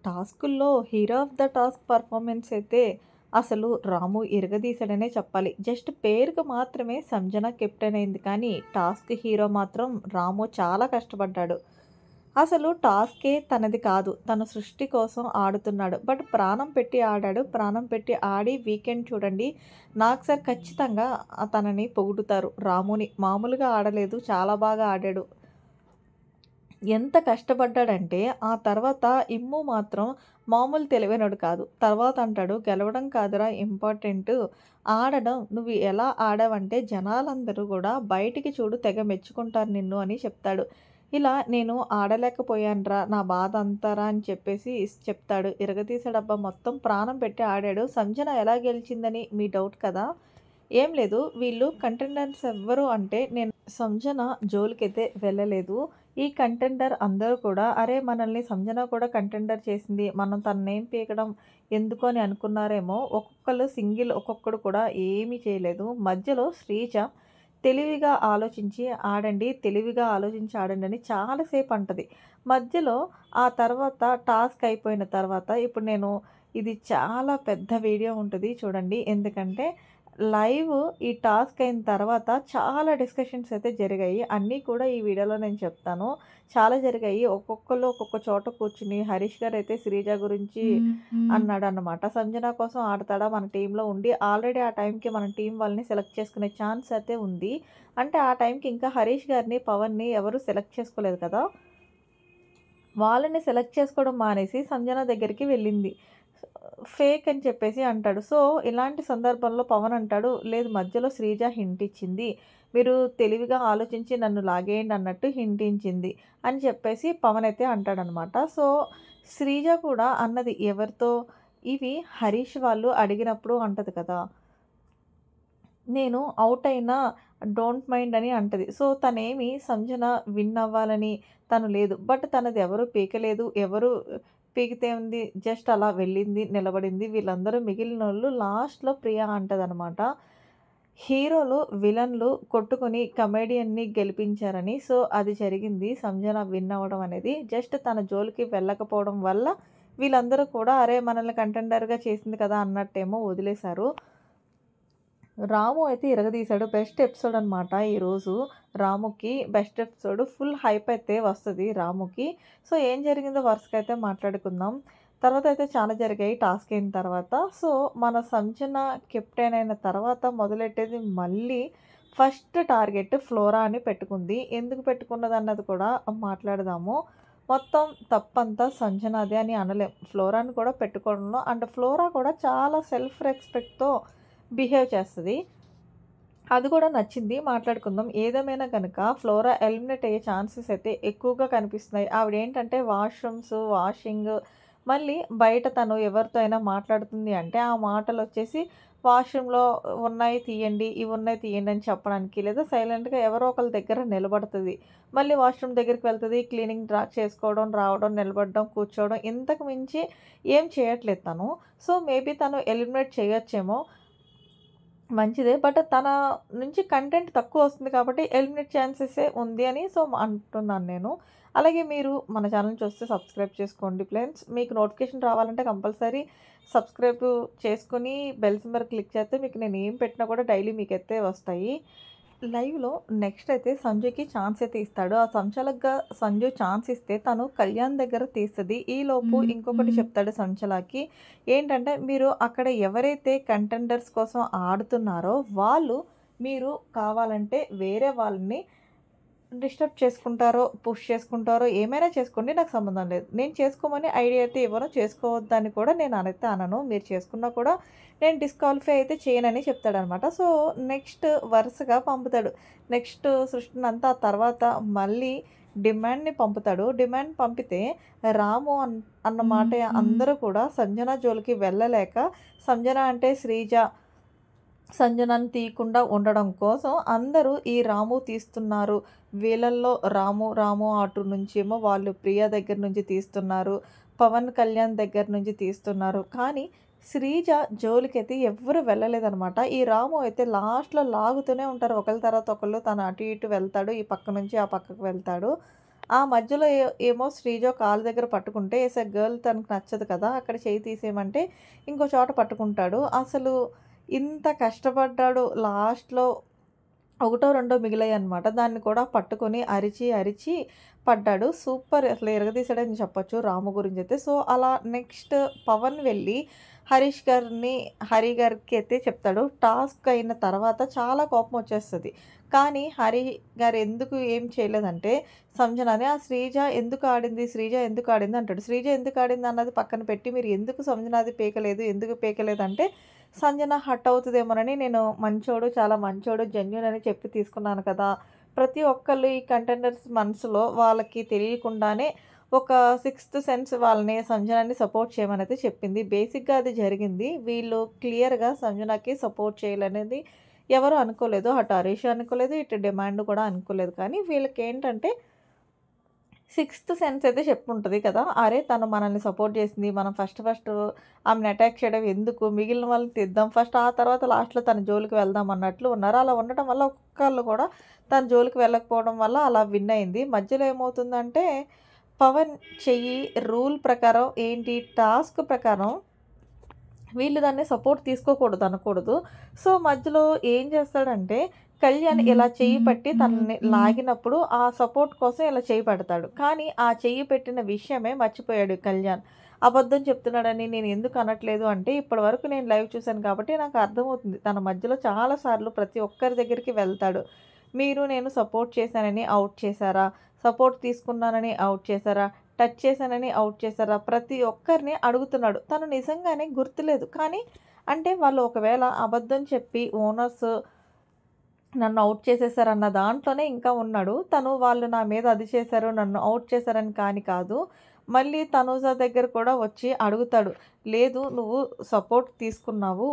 టాస్కుల్లో hero of the task performance అయితే అసలు రాము ఇరగదీశాడనే చెప్పాలి. జస్ట్ పేరుకి మాత్రమే సంజన కెప్టెన్ అయింది. కానీ టాస్క్ హీరో మాత్రం రాము చాలా కష్టపడ్డాడు. అసలు టాస్కే తనది కాదు. తన సృష్టి కోసం ఆడుతున్నాడు. బట్ ప్రాణం పెట్టి ఆడాడు. ప్రాణం పెట్టి ఆడి వీకెండ్ చూడండి. నాకు సార్ ఖచ్చితంగా తనని పొగుడుతారు రాముని. మామూలుగా ఆడలేదు. చాలా బాగా ఆడాడు. ఎంత కష్టపడ్డాడంటే, ఆ తర్వాత ఇమ్ము మాత్రం మామూలు తెలివైనోడు కాదు. తర్వాత అంటాడు, "గెలవడం కాదురా ఇంపార్టెంటు, ఆడడం. నువ్వు ఎలా ఆడావంటే జనాలందరూ గూడా బయటికి చూడు తెగ మెచ్చుకుంటారు నిన్ను" అని చెప్తాడు. ఇలా నేను ఆడలేకపోయానురా, నా బాధ అంతారా అని చెప్పేసి చెప్తాడు. ఇరగదీసాడబ్బా! మొత్తం ప్రాణం పెట్టి ఆడాడు. సంజన ఎలా గెలిచిందని మీ డౌట్ కదా! ఏం లేదు. వీళ్ళు కంటెండర్స్ ఎవ్వరు అంటే నేను సంజన జోలికైతే వెళ్ళలేదు. ఈ కంటెండర్ అందరూ కూడా అరే! మనల్ని సంజన కూడా కంటెండర్ చేసింది. మనం తననేం పీకడం ఎందుకు అని అనుకున్నారేమో. ఒక్కొక్కళ్ళు సింగిల్ ఒక్కొక్కడు కూడా ఏమీ చేయలేదు. మధ్యలో శ్రీజ తెలివిగా ఆలోచించి ఆడండి, తెలివిగా ఆలోచించి ఆడండి అని చాలా సేపు అంటది. మధ్యలో ఆ తర్వాత టాస్క్ అయిపోయిన తర్వాత ఇప్పుడు నేను ఇది చాలా పెద్ద వీడియో ఉంటది చూడండి. ఎందుకంటే లైవ్ ఈ టాస్క్ అయిన తర్వాత చాలా డిస్కషన్స్ అయితే జరిగాయి. అన్నీ కూడా ఈ వీడియోలో నేను చెప్తాను. చాలా జరిగాయి. ఒక్కొక్కళ్ళు ఒక్కొక్క చోట కూర్చుని హరీష్ గారైతే శ్రీజ గురించి అన్నాడన్నమాట. సంజన కోసం ఆడతాడా మన టీమ్‌లో ఉండి ఆల్రెడీ ఆ టైంకి మన టీమ్ వాళ్ళని సెలెక్ట్ చేసుకునే ఛాన్స్ అయితే ఉంది. అంటే ఆ టైంకి ఇంకా హరీష్ గారిని, పవన్‌ని ఎవరు సెలెక్ట్ చేసుకోలేదు కదా! వాళ్ళని సెలెక్ట్ చేసుకోవడం మానేసి సంజన దగ్గరికి వెళ్ళింది. ఫేక్ అని చెప్పేసి అంటాడు. సో, ఇలాంటి సందర్భంలో పవన్ అంటాడు, "లేదు మధ్యలో శ్రీజ హింట్ ఇచ్చింది. మీరు తెలివిగా ఆలోచించి నన్ను లాగేయండి అన్నట్టు హింట్ ఇచ్చింది" అని చెప్పేసి పవన్ అయితే అంటాడనమాట. సో, శ్రీజ కూడా అన్నది ఎవరితో? ఇవి హరీష్ వాళ్ళు అడిగినప్పుడు అంటది కదా! నేను ఔట్ అయినా డోంట్ మైండ్ అని అంటది. సో, తనేమి సంజన విన్ అవ్వాలని తను లేదు. బట్ తనది ఎవరు పీకలేదు. ఎవరు పీకితే ఉంది జస్ట్ అలా వెళ్ళింది, నిలబడింది. వీళ్ళందరూ మిగిలినోళ్ళు లాస్ట్‌లో ప్రియా అంటదనమాట. హీరోలు, విలన్లు కొట్టుకొని కమెడియన్‌ని గెలిపించారని. సో, అది జరిగింది. సంజన విన్ అవ్వడం అనేది. జస్ట్ తన జోలికి వెళ్ళకపోవడం వల్ల వీళ్ళందరూ కూడా అరే! మనల్ని కంటెండర్‌గా చేసింది కదా! అన్నట్టేమో వదిలేశారు. రాము అయితే ఇరగదీశాడు. బెస్ట్ ఎపిసోడ్ అనమాట ఈరోజు. రాముకి బెస్ట్ ఎపిసోడ్. ఫుల్ హైప్ అయితే వస్తది రాముకి. సో, ఏం జరిగిందో వరుసగా అయితే మాట్లాడుకుందాం. తర్వాత అయితే చాలా జరిగాయి టాస్క్ అయిన తర్వాత. సో, మన సంజన కెప్టెన్ అయిన తర్వాత మొదలెట్టేది మళ్ళీ ఫస్ట్ టార్గెట్ ఫ్లోరా అని పెట్టుకుంది. ఎందుకు పెట్టుకున్నదన్నది కూడా మాట్లాడదాము. మొత్తం తప్పంతా సంజనాదే అని అనలేం. ఫ్లోరాని కూడా పెట్టుకోవడంలో అండ్ ఫ్లోరా కూడా చాలా సెల్ఫ్ రెస్పెక్ట్‌తో బిహేవ్ చేస్తది. అది కూడా నచ్చింది. మాట్లాడుకుందాం. ఏదేమైనా గనక ఫ్లోరా ఎలిమినేట్ అయ్యే ఛాన్సెస్ అయితే ఎక్కువగా కనిపిస్తున్నాయి. ఆవిడేంటంటే వాష్‌రూమ్స్, వాషింగ్ మళ్ళీ బయట తను ఎవరితో అయినా మాట్లాడుతుంది అంటే, ఆ మాటలొచ్చేసి వాష్‌రూమ్‌లో ఉన్నాయి తీయండి, ఇవున్నాయి తీయండి అని చెప్పడానికి, లేదా సైలెంట్‌గా ఎవరో ఒకళ్ళ దగ్గర నిలబడతది. మళ్ళీ వాష్‌రూమ్ దగ్గరికి వెళ్తది. క్లీనింగ్ చేసుకోవడం, రావడం, నిలబడడం, కూర్చోవడం ఇంతకు మించి ఏం చేయట్లేదు తను. సో, మేబీ తను ఎలిమినేట్ చేయొచ్చేమో. మంచిదే. బట్ తన నుంచి కంటెంట్ తక్కువొస్తుంది కాబట్టి ఎలిమినేట్ ఛాన్సెసే ఉంది అని సో, అంటున్నాను నేను. అలాగే మీరు మన ఛానెల్‌ని చూస్తే సబ్స్క్రైబ్ చేసుకోండి ఫ్రెండ్స్. మీకు నోటిఫికేషన్ రావాలంటే కంపల్సరీ సబ్స్క్రైబ్ చేసుకొని బెల్ సింబల్ క్లిక్ చేస్తే మీకు నేను ఏం పెట్టినా కూడా డైలీ మీకైతే వస్తాయి. లైవ్‌లో నెక్స్ట్ అయితే సంజుకి ఛాన్స్ అయితే ఇస్తాడు. ఆ సంచలక్‌గా సంజు ఛాన్స్ ఇస్తే తను కళ్యాణ్ దగ్గర తీస్తది. ఈలోపు ఇంకొకటి చెప్తాడు సంచలకి. ఏంటంటే, మీరు అక్కడ ఎవరైతే కంటెండర్స్ కోసం ఆడుతున్నారో వాళ్ళు మీరు కావాలంటే వేరే వాళ్ళని డిస్టర్బ్ చేసుకుంటారో, పుష్ చేసుకుంటారో ఏమైనా చేసుకోండి నాకు సంబంధం లేదు. నేను చేసుకోమని ఐడియా అయితే ఇవ్వను. చేసుకోవద్దని కూడా నేను అనైతే అనను. మీరు చేసుకున్నా కూడా నేను డిస్‌క్వాలిఫై అయితే చేయనని చెప్తాడనమాట. సో, నెక్స్ట్ వరుసగా పంపుతాడు. నెక్స్ట్ సృష్టినంతా తర్వాత మళ్ళీ డిమాండ్‌ని పంపుతాడు. డిమాండ్ పంపితే రాము అన్న మాట అందరూ కూడా సంజన జోలికి వెళ్ళలేక సంజన అంటే శ్రీజ సంజనని తీయకుండా ఉండడం కోసం అందరూ ఈ రాము తీస్తున్నారు. వీళ్ళల్లో రాము అటు నుంచేమో వాళ్ళు ప్రియ దగ్గర నుంచి తీస్తున్నారు. పవన్ కళ్యాణ్ దగ్గర నుంచి తీస్తున్నారు. కానీ శ్రీజ జోలికైతే ఎవ్వరు వెళ్ళలేదనమాట. ఈ రాము అయితే లాస్ట్‌లో లాగుతూనే ఉంటారు. ఒకళ్ళ తర్వాత ఒకళ్ళు తను అటు ఇటు వెళ్తాడు. ఈ పక్క నుంచి ఆ పక్కకు వెళ్తాడు. ఆ మధ్యలో ఏమో శ్రీజ కాలు దగ్గర పట్టుకుంటే గర్ల్ తనకు నచ్చదు కదా! అక్కడ చెయ్యి తీసేయమంటే ఇంకో చోట పట్టుకుంటాడు. అసలు ఇంత కష్టపడ్డాడు లాస్ట్‌లో ఒకటో, రెండో మిగిలాయన్నమాట. దాన్ని కూడా పట్టుకొని అరిచి, అరిచి పడ్డాడు. సూపర్ అసలు ఇరగదీసాడని చెప్పొచ్చు రాము గురించయితే. సో, అలా నెక్స్ట్ పవన్ వెళ్ళి హరి గారికైతే చెప్తాడు. టాస్క్ అయిన తర్వాత చాలా కోపమొచ్చేస్తది. కానీ హరి గారు ఎందుకు ఏం చేయలేదంటే సంజనని శ్రీజ ఎందుకు ఆడింది? శ్రీజ ఎందుకు ఆడింది? అంటాడు. శ్రీజ ఎందుకు ఆడింది అన్నది పక్కన పెట్టి మీరు ఎందుకు సంజనాది పీకలేదు? ఎందుకు పీకలేదంటే సంజన హర్ట్ అవుతదేమోనని నేను మంచోడు, చాలా మంచోడు, జెన్యూన్ అని చెప్పి తీసుకున్నాను కదా! ప్రతి ఒక్కళ్ళు ఈ కంటెండర్స్ మనసులో వాళ్ళకి తెలియకుండానే ఒక సిక్స్త్ సెన్స్ వాళ్ళని సంజనాని సపోర్ట్ చేయమనైతే చెప్పింది. బేసిక్‌గా అది జరిగింది. వీళ్ళు క్లియర్‌గా సంజనకి సపోర్ట్ చేయాలనేది ఎవరు అనుకోలేదు. అటు హరీష్ అనుకోలేదు, ఇటు డిమాండ్ కూడా అనుకోలేదు. కానీ వీళ్ళకేంటంటే సిక్స్త్ సెన్స్ అయితే చెప్పుంటది కదా! అరే! తను మనల్ని సపోర్ట్ చేసింది. మనం ఫస్ట్ ఆమెని అటాక్ చేయడం ఎందుకు? మిగిలిన వాళ్ళని తెద్దాం ఫస్ట్. ఆ తర్వాత లాస్ట్‌లో తన జోలికి వెళ్దాం అన్నట్లు ఉన్నారు. అలా ఉండటం వల్ల ఒక్కళ్ళు కూడా తన జోలికి వెళ్ళకపోవడం వల్ల అలా విన్ అయింది. మధ్యలో ఏమవుతుందంటే పవన్ చెయ్యి రూల్ ప్రకారం ఏంటి టాస్క్ ప్రకారం వీళ్ళు దాన్ని సపోర్ట్ తీసుకోకూడదు అనకూడదు. సో, మధ్యలో ఏం చేస్తాడంటే, కళ్యాణ్ ఇలా చెయ్యి పట్టి తనని లాగినప్పుడు, ఆ సపోర్ట్ కోసం ఇలా చెయ్యి పెడతాడు. కానీ, ఆ చెయ్యి పెట్టిన విషయమే మర్చిపోయాడు కళ్యాణ్. అబద్ధం చెప్తున్నాడని నేను ఎందుకు అనట్లేదు అంటే, ఇప్పటివరకు నేను లైవ్ చూసాను కాబట్టి నాకు అర్థమవుతుంది. తన మధ్యలో చాలా సార్లు ప్రతి ఒక్కరి దగ్గరికి వెళ్తాడు. మీరు నేను సపోర్ట్ చేశానని ఔట్ చేశారా? సపోర్ట్ తీసుకున్నానని ఔట్ చేశారా? టచ్ చేశానని ఔట్ చేశారా? ప్రతి ఒక్కరిని అడుగుతున్నాడు. తను నిజంగానే గుర్తులేదు. కానీ అంటే వాళ్ళు ఒకవేళ అబద్ధం చెప్పి ఓనర్స్ నన్ను ఔట్ చేసేసారన్న దాంట్లోనే ఇంకా ఉన్నాడు. తను వాళ్ళు నా మీద అది చేశారు, నన్ను ఔట్ చేశారని కానీ కాదు. మళ్ళీ తనూజ దగ్గర కూడా వచ్చి అడుగుతాడు. లేదు నువ్వు సపోర్ట్ తీసుకున్నావు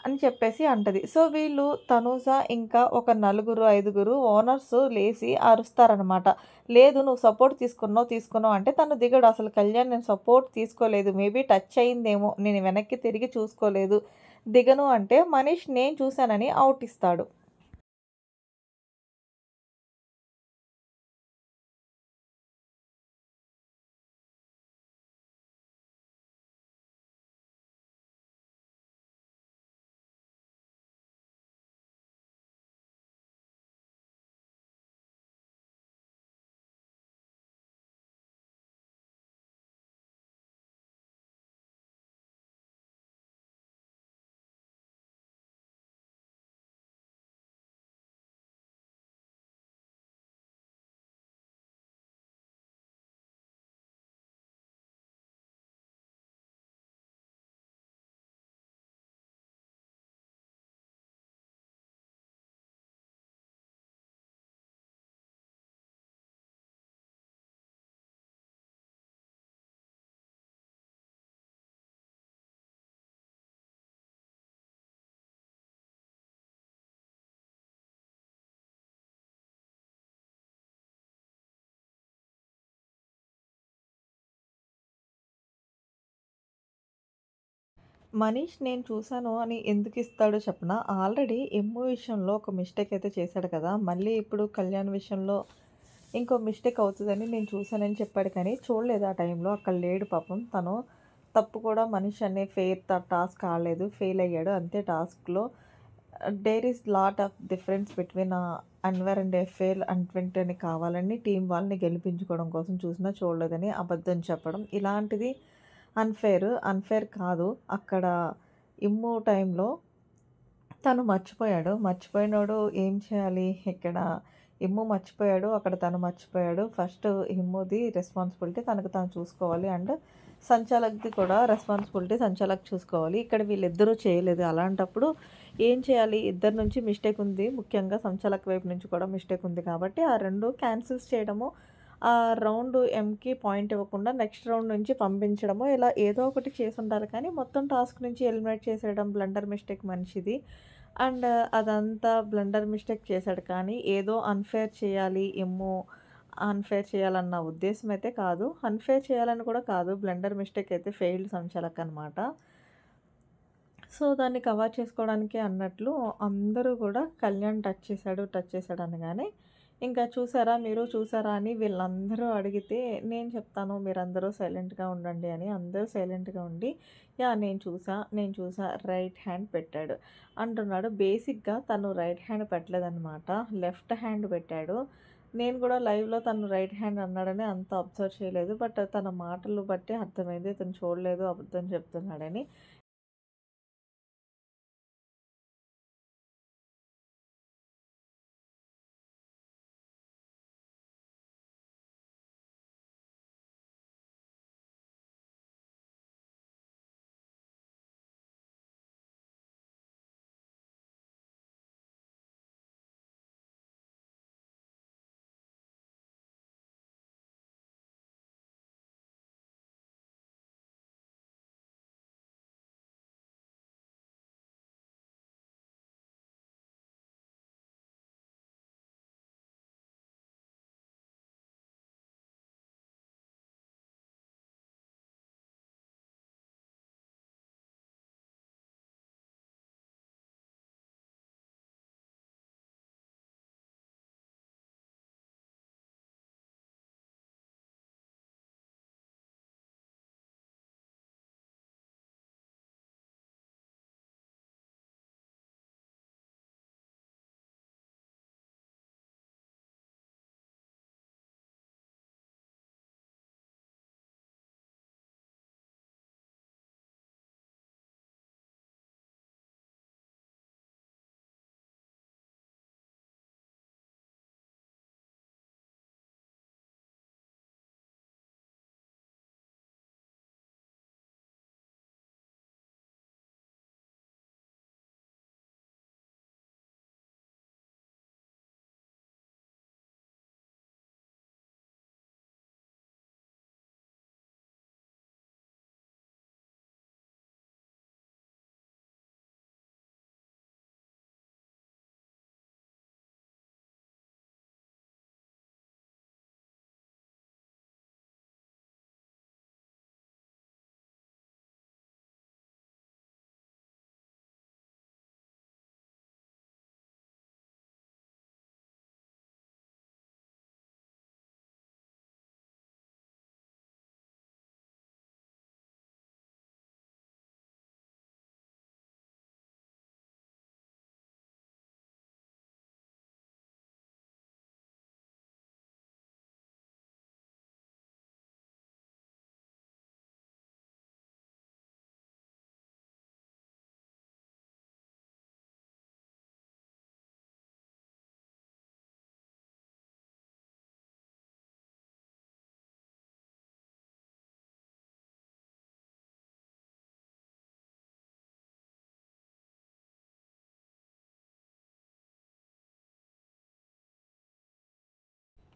అని చెప్పేసి అంటది. సో, వీళ్ళు తనూజ ఇంకా ఒక నలుగురు, ఐదుగురు ఓనర్స్ లేసి అరుస్తారనమాట. లేదు నువ్వు సపోర్ట్ తీసుకున్నావు అంటే తను దిగడు. అసలు కళ్యాణ్ నేను సపోర్ట్ తీసుకోలేదు. మేబీ టచ్ అయిందేమో. నేను వెనక్కి తిరిగి చూసుకోలేదు. దిగను అంటే మనీష్ నేను చూసానని ఔట్ ఇస్తాడు. మనీష్ నేను చూసాను అని ఎందుకిస్తాడో చెప్పనా? ఆల్రెడీ ఎమ్ము విషయంలో ఒక మిస్టేక్ అయితే చేశాడు కదా! మళ్ళీ ఇప్పుడు కళ్యాణ్ విషయంలో ఇంకో మిస్టేక్ అవుతదని నేను చూసానని చెప్పాడు కానీ, చూడలేదు ఆ టైంలో. అక్కడ లేడు పాపం. తను తప్పు కూడా మనీష్ అనే టాస్క్ ఆడలేదు. ఫెయిల్ అయ్యాడు. అంతే టాస్క్‌లో. There is lot of difference between అన్వర్ అండ్ ఎఫ్ఏఎల్ అన్వెంట్ అని కావాలని టీం వాళ్ళని గెలిపించుకోవడం కోసం చూసినా చూడలేదని అబద్ధం చెప్పడం. ఇలాంటిది అన్‌ఫెయిర్ కాదు. అక్కడ ఇమ్ము టైంలో తను మర్చిపోయాడు. మర్చిపోయినోడు ఏం చేయాలి? ఇక్కడ ఇమ్ము మర్చిపోయాడు. అక్కడ తను మర్చిపోయాడు. ఫస్ట్ ఇమ్ముది రెస్పాన్సిబిలిటీ తనకు తను చూసుకోవాలి. అండ్ సంచాలక్‌ది కూడా రెస్పాన్సిబిలిటీ సంచాలక్ చూసుకోవాలి. ఇక్కడ వీళ్ళిద్దరూ చేయలేదు. అలాంటప్పుడు ఏం చేయాలి? ఇద్దరి నుంచి మిస్టేక్ ఉంది. ముఖ్యంగా సంచాలక్ వైపు నుంచి కూడా మిస్టేక్ ఉంది కాబట్టి ఆ 2 క్యాన్సిల్స్ చేయడము, ఆ రౌండ్ ఎంకి పాయింట్ ఇవ్వకుండా నెక్స్ట్ రౌండ్ నుంచి పంపించడమో ఇలా ఏదో ఒకటి చేసుంటారు. కానీ మొత్తం టాస్క్ నుంచి ఎలిమినేట్ చేసేయడం బ్లండర్ మిస్టేక్ మనిషిది. అండ్ అదంతా బ్లండర్ మిస్టేక్ చేశాడు. కానీ ఏదో అన్‌ఫెయిర్ చేయాలన్న ఉద్దేశ్యం అయితే కాదు. అన్‌ఫెయిర్ చేయాలని కూడా కాదు. బ్లండర్ మిస్టేక్ అయితే ఫెయిల్డ్ సంచాలక్ అనమాట. సో, దాన్ని కవర్ చేసుకోవడానికే అన్నట్లు అందరూ కూడా కళ్యాణ్ టచ్ చేశాడు అనగానే ఇంకా చూసారా మీరు చూసారా అని వీళ్ళందరూ అడిగితే నేను చెప్తాను మీరందరూ సైలెంట్‌గా ఉండండి అని. అందరూ సైలెంట్‌గా ఉండి యాహ్! నేను చూసా రైట్ హ్యాండ్ పెట్టాడు అంటున్నాడు. బేసిక్‌గా తను రైట్ హ్యాండ్ పెట్టలేదనమాట. లెఫ్ట్ హ్యాండ్ పెట్టాడు. నేను కూడా లైవ్‌లో తను రైట్ హ్యాండ్ అన్నాడని అంత అబ్జర్వ్ చేయలేదు. బట్ తన మాటలు బట్టి అర్థమైంది. ఇతను చూడలేదు, అబద్ధం చెప్తున్నాడని.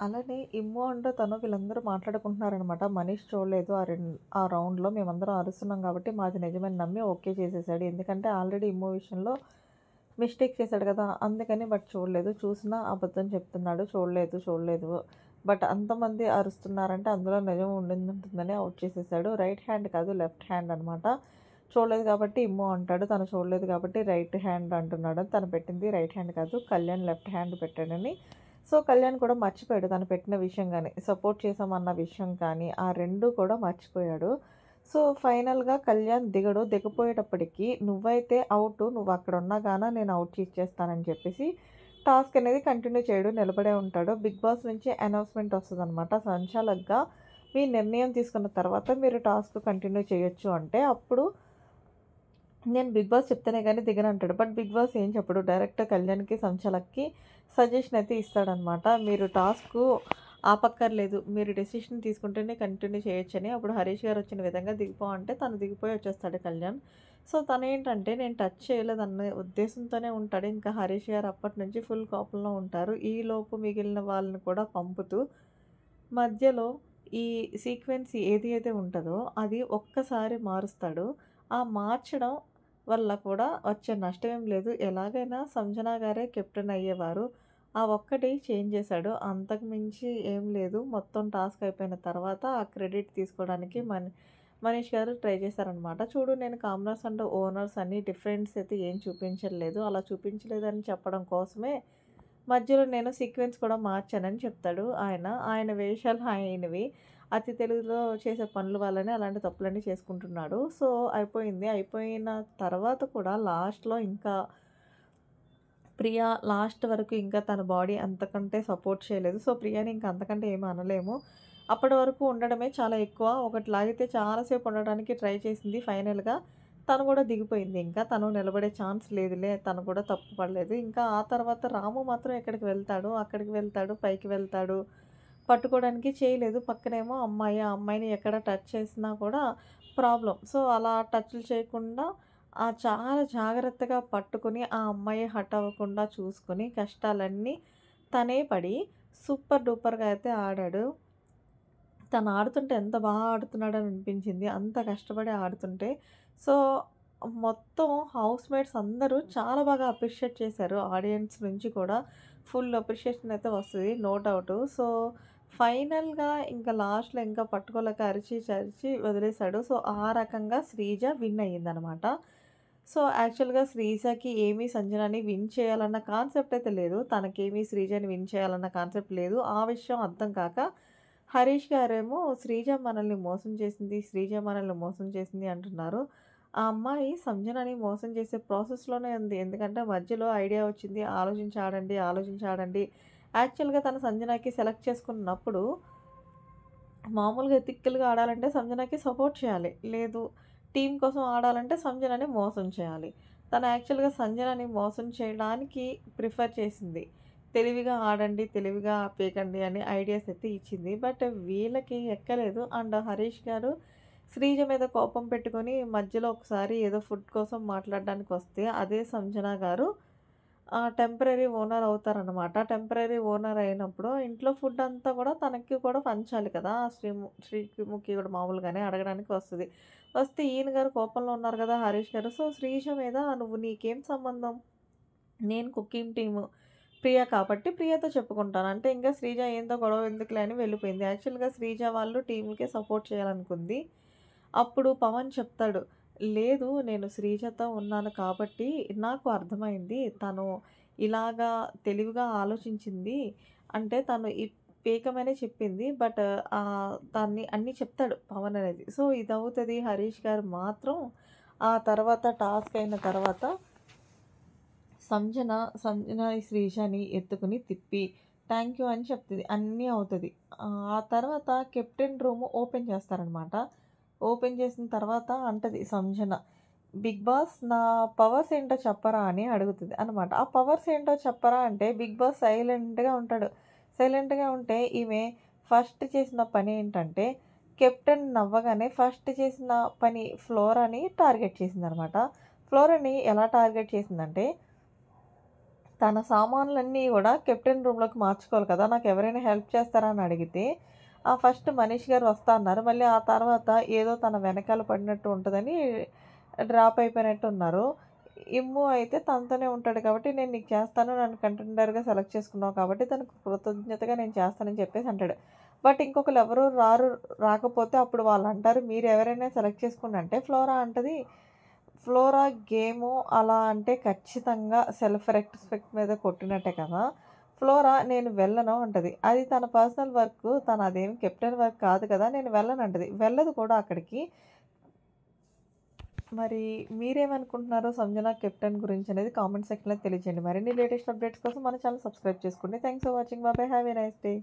అలానే ఇమ్ము అంటూ తను వీళ్ళందరూ మాట్లాడుకుంటున్నారనమాట. మనీష్ చూడలేదు. ఆ రౌండ్‌లో మేమందరం అరుస్తున్నాం కాబట్టి మాది నిజమని నమ్మి ఓకే చేసేసాడు. ఎందుకంటే ఆల్రెడీ ఇమ్ము విషయంలో మిస్టేక్ చేశాడు కదా! అందుకని బట్ చూడలేదు. చూసినా అబద్ధం చెప్తున్నాడు. చూడలేదు. బట్ అంతమంది అరుస్తున్నారంటే అందులో నిజం ఉండిందుంటుందని ఔట్ చేసేసాడు. రైట్ హ్యాండ్ కాదు లెఫ్ట్ హ్యాండ్ అనమాట. చూడలేదు కాబట్టి ఇమ్ము అంటాడు. తను చూడలేదు కాబట్టి రైట్ హ్యాండ్ అంటున్నాడు. తను పెట్టింది రైట్ హ్యాండ్ కాదు. కళ్యాణ్ లెఫ్ట్ హ్యాండ్ పెట్టాడని. సో, కళ్యాణ్ కూడా మర్చిపోయాడు తను పెట్టిన విషయం గాని. సపోర్ట్ చేశామన్న విషయం కానీ, ఆ 2 కూడా మర్చిపోయాడు. సో, ఫైనల్‌గా కళ్యాణ్ దిగడు. దిగపోయేటప్పటికి "నువ్వైతే ఔటు. నువ్వక్కడున్నా గాన నేను ఔట్ ఇచ్చేస్తానని" చెప్పేసి టాస్క్ అనేది కంటిన్యూ చేయడు. నిలబడే ఉంటాడు. బిగ్ బాస్ నుంచి అనౌన్స్‌మెంట్ వస్తదనమాట. సంచాలక్‌గా మీ నిర్ణయం తీసుకున్న తర్వాత మీరు టాస్క్ కంటిన్యూ చేయొచ్చు అంటే, అప్పుడు నేను బిగ్ బాస్ చెప్తేనే గాని దిగనంటాడు. బట్ బిగ్ బాస్ ఏం చెప్పడు. డైరెక్ట్ కళ్యాణ్‌కి, సంచాలక్‌కి సజెషన్ అయితే ఇస్తాడనమాట. మీరు టాస్కు ఆపక్కర్లేదు. మీరు డెసిషన్ తీసుకుంటేనే కంటిన్యూ చేయొచ్చని. అప్పుడు హరీష్ గారు వచ్చిన విధంగా దిగిపో అంటే తను దిగిపోయి వచ్చేస్తాడు కళ్యాణ్. సో, తనేంటంటే నేను టచ్ చేయలేదన్న ఉద్దేశంతోనే ఉంటాడు. ఇంకా హరీష్ గారు అప్పటినుంచి ఫుల్ కోపంలో ఉంటారు. ఈలోపు మిగిలిన వాళ్ళని కూడా పంపుతూ మధ్యలో ఈ సీక్వెన్స్ ఏది అయితే ఉంటదో అది ఒక్కసారి మారుస్తాడు. ఆ మార్చడం వల్ల కూడా వచ్చే నష్టమేం లేదు. ఎలాగైనా సంజన గారే కెప్టెన్ అయ్యేవారు. ఆ ఒక్కటి చేంజ్ చేశాడు. అంతకు మించి ఏం లేదు. మొత్తం టాస్క్ అయిపోయిన తర్వాత ఆ క్రెడిట్ తీసుకోవడానికి మనీష్ గారు ట్రై చేశారనమాట. చూడు నేను కామనర్స్ అండ్ ఓనర్స్ అని డిఫరెన్స్ అయితే ఏం చూపించలేదు. అలా చూపించలేదని చెప్పడం కోసమే మధ్యలో నేను సీక్వెన్స్ కూడా మార్చానని చెప్తాడు ఆయన. ఆయన వేషాలు ఆయనవి. అతి తెలుగులో చేసే పనుల వల్లనే అలాంటి తప్పులన్నీ చేసుకుంటున్నాడు. సో, అయిపోయింది. అయిపోయిన తర్వాత కూడా లాస్ట్‌లో ఇంకా ప్రియా లాస్ట్ వరకు ఇంకా తన బాడీ అంతకంటే సపోర్ట్ చేయలేదు. సో, ప్రియాని ఇంక అంతకంటే ఏమి అనలేము. అప్పటి వరకు ఉండడమే చాలా ఎక్కువ. ఒకటి లాగితే చాలా సేపు ఉండడానికి ట్రై చేసింది. ఫైనల్‌గా తను కూడా దిగిపోయింది ఇంకా. తను నిలబడే ఛాన్స్ లేదులే. తను కూడా తప్పు పడలేదు. ఇంకా ఆ తర్వాత రాము మాత్రం ఎక్కడికి వెళ్తాడు, అక్కడికి వెళ్తాడు, పైకి వెళ్తాడు. పట్టుకోవడానికి చేయలేదు. పక్కనేమో అమ్మాయి. ఆ అమ్మాయిని ఎక్కడ టచ్ చేసినా కూడా ప్రాబ్లమ్. సో, అలా టచ్‌లు చేయకుండా చాలా జాగ్రత్తగా పట్టుకొని, ఆ అమ్మాయి హర్ట్ అవ్వకుండా చూసుకొని, కష్టాలన్నీ తనే పడి సూపర్ డూపర్‌గా అయితే ఆడాడు. తను ఆడుతుంటే ఎంత ఆడుతున్నాడని అనిపించింది. అంత కష్టపడి ఆడుతుంటే. సో, మొత్తం హౌస్‌మేట్స్ అందరూ చాలా బాగా అప్రిషియేట్ చేశారు. ఆడియన్స్ నుంచి కూడా ఫుల్ అప్రిషియేషన్ అయితే వస్తది. No doubt. సో, ఫైనల్‌గా ఇంకా లాస్ట్‌లో ఇంకా పట్టుకోలేక అరిచి, చరిచి వదిలేసాడు. సో, ఆ రకంగా శ్రీజ విన్ అయ్యిందనమాట. సో, యాక్చువల్‌గా శ్రీజకి ఏమి సంజనని విన్ చేయాలన్న కాన్సెప్ట్ అయితే లేదు. తనకేమి శ్రీజని విన్ చేయాలన్న కాన్సెప్ట్ లేదు. ఆ విషయం అర్థం కాక హరీష్ గారేమో శ్రీజ మనల్ని మోసం చేసింది, శ్రీజ మనల్ని మోసం చేసింది అంటున్నారు. ఆ అమ్మాయి సంజనని మోసం చేసే ప్రాసెస్‌లోనే ఉంది. ఎందుకంటే మధ్యలో ఐడియా వచ్చింది. ఆలోచించి ఆడండి, ఆలోచించి ఆడండి. యాక్చువల్‌గా తను సంజనకి సెలెక్ట్ చేసుకున్నప్పుడు మామూలుగా ఎథికల్‌గా ఆడాలంటే సంజనకి సపోర్ట్ చేయాలి. లేదు టీమ్ కోసం ఆడాలంటే సంజనని మోసం చేయాలి. తను యాక్చువల్‌గా సంజనని మోసం చేయడానికి ప్రిఫర్ చేసింది. తెలివిగా ఆడండి, తెలివిగా ఆపేయకండి అని ఐడియాస్ అయితే ఇచ్చింది. బట్ వీళ్ళకి ఎక్కలేదు. అండ్ హరీష్ గారు శ్రీజ మీద కోపం పెట్టుకొని మధ్యలో ఒకసారి ఏదో ఫుడ్ కోసం మాట్లాడడానికొస్తే అదే సంజన గారు టెంపరరీ ఓనర్ అవుతారనమాట. టెంపరరీ ఓనర్ అయినప్పుడు ఇంట్లో ఫుడ్ అంతా కూడా తనకి కూడా పంచాలి కదా! శ్రీముఖి కూడా మామూలుగానే అడగడానికి వస్తది. వస్తే ఈయన గారు కోపంలో ఉన్నారు కదా! హరీష్ గారు. సో, శ్రీజ మీద "నువ్వు నీకేం సంబంధం? నేను కుకింగ్ టీము ప్రియ కాబట్టి ప్రియతో చెప్పుకుంటాను." అంటే ఇంకా శ్రీజ ఏందో గొడవ ఎందుకులే అని వెళ్ళిపోయింది. యాక్చువల్‌గా శ్రీజ వాళ్ళు టీమ్‌కే సపోర్ట్ చేయాలనుకుంది. అప్పుడు పవన్ చెప్తాడు, "లేదు నేను శ్రీజతో ఉన్నాను కాబట్టి నాకు అర్థమైంది. తను ఇలాగా తెలివిగా ఆలోచించింది. అంటే తను ఈ పేకమనే చెప్పింది. బట్ దాన్ని అన్నీ చెప్తాడు పవన్ అనేది. సో, ఇదవుతది. హరీష్ గారు మాత్రం ఆ తర్వాత టాస్క్ అయిన తర్వాత సంజన ఈ శ్రీజని ఎత్తుకొని తిప్పి థ్యాంక్ యూ అని చెప్తది. అన్నీ అవుతది. ఆ తర్వాత కెప్టెన్ రూమ్ ఓపెన్ చేస్తారనమాట. ఓపెన్ చేసిన తర్వాత అంటది సంజన, "బిగ్ బాస్ నా పవర్స్ ఏంటో చెప్పరా" అని అడుగుతది అనమాట. ఆ పవర్స్ ఏంటో చెప్పరా అంటే బిగ్ బాస్ సైలెంట్‌గా ఉంటాడు. సైలెంట్‌గా ఉంటే ఈమె ఫస్ట్ చేసిన పనేంటంటే కెప్టెన్ నవ్వగానే ఫస్ట్ చేసిన పని ఫ్లోరాని టార్గెట్ చేసిందనమాట. ఫ్లోరాని ఎలా టార్గెట్ చేసిందంటే తన సామాన్లన్నీ గూడా కెప్టెన్ రూమ్‌లోకి మార్చుకోవాలి కదా! నాకెవరైనా హెల్ప్ చేస్తారా అని అడిగితే, ఫస్ట్ మనీష్ గారు వస్తా అన్నారు. మళ్ళీ ఆ తర్వాత ఏదో తన వెనకాల పడినట్టు ఉంటదని డ్రాప్ అయిపోయినట్టున్నారు. ఇమ్ము అయితే తనతోనే ఉంటాడు కాబట్టి, నేను నీకు చేస్తాను. నన్ను కంటెండర్‌గా సెలెక్ట్ చేసుకున్నావు కాబట్టి దానికి కృతజ్ఞతగా నేను చేస్తానని చెప్పేసి అంటాడు. బట్ ఇంకొకళ్ళు ఎవరు రాకపోతే అప్పుడు వాళ్ళంటారు, మీరెవరైనా సెలెక్ట్ చేసుకోండి అంటే ఫ్లోరా అంటది ఫ్లోరా గేము అలా అంటే ఖచ్చితంగా సెల్ఫ్ రెస్పెక్ట్ మీద కొట్టినట్టే కదా! ఫ్లోరా నేను వెళ్ళను అంటది. అది తన పర్సనల్ వర్కు. తనదేమి కెప్టెన్ వర్క్ కాదు కదా! నేను వెళ్ళనంటది. వెళ్ళదు కూడా అక్కడికి. మరి మీరేమనుకుంటున్నారో సంజన కెప్టెన్ గురించనేది కామెంట్ సెక్షన్‌లో తెలియజేయండి. మరిన్ని లేటెస్ట్ అప్డేట్స్ కోసం మన ఛానెల్ సబ్స్క్రైబ్ చేసుకోండి. Thanks for watching. By by. Have a nice day.